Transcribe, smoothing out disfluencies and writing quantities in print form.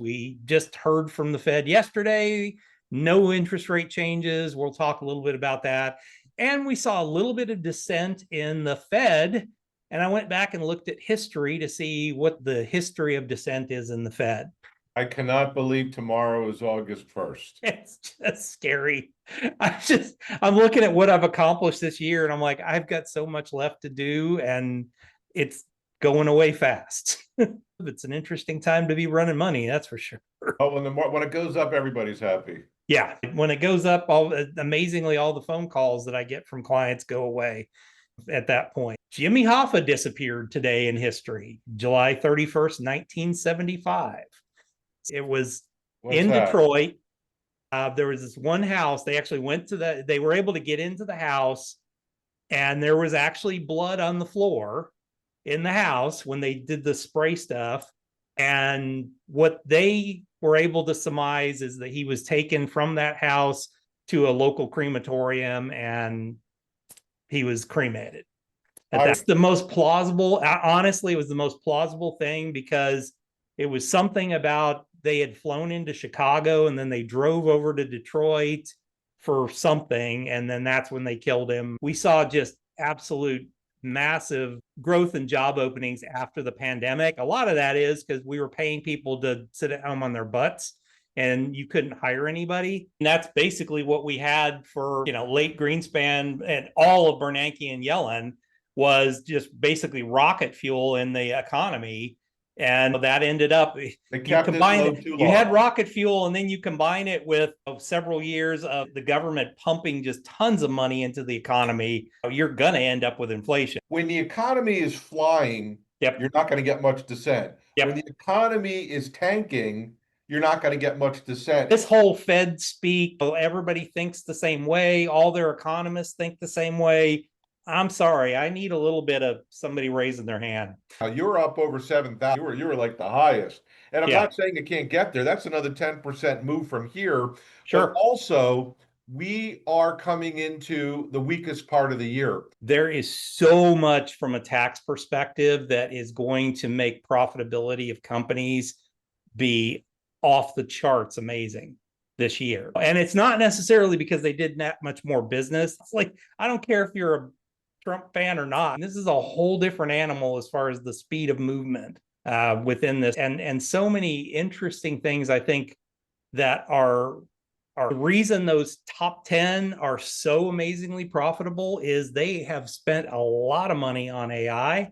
We just heard from the Fed yesterday, no interest rate changes. We'll talk a little bit about that. And we saw a little bit of dissent in the Fed. And I went back and looked at history to see what the history of dissent is in the Fed. I cannot believe tomorrow is August 1st. It's just scary. I'm looking at what I've accomplished this year, and I'm like, I've got so much left to do, and it's going away fast. It's an interesting time to be running money, that's for sure. Oh, when it goes up, everybody's happy. Yeah, when it goes up, amazingly, all the phone calls that I get from clients go away at that point. Jimmy Hoffa disappeared today in history, July 31st, 1975. It was in Detroit. There was this one house. They actually they were able to get into the house, and there was actually blood on the floor in the house when they did the spray stuff. And what they were able to surmise is that he was taken from that house to a local crematorium and he was cremated. And that's the most plausible. Honestly, it was the most plausible thing, because it was something about they had flown into Chicago and then they drove over to Detroit for something. And then that's when they killed him. We saw just absolute massive growth in job openings after the pandemic. A lot of that is because we were paying people to sit at home on their butts and you couldn't hire anybody. And that's basically what we had for, late Greenspan and all of Bernanke and Yellen, was just basically rocket fuel in the economy. And that ended up, you had rocket fuel, and then you combine it with several years of the government pumping just tons of money into the economy. You're going to end up with inflation. When the economy is flying, you're not going to get much dissent. When the economy is tanking, you're not going to get much dissent. This whole Fed speak, everybody thinks the same way. All their economists think the same way. I'm sorry, I need a little bit of somebody raising their hand. You're up over 7,000. You were like the highest. And I'm not saying it can't get there. That's another 10% move from here. Sure. But also, we are coming into the weakest part of the year. There is so much from a tax perspective that is going to make profitability of companies be off the charts amazing this year. And it's not necessarily because they did that much more business. It's like, I don't care if you're a Trump fan or not. This is a whole different animal as far as the speed of movement within this, and so many interesting things. I think that are the reason those top 10 are so amazingly profitable is they have spent a lot of money on AI.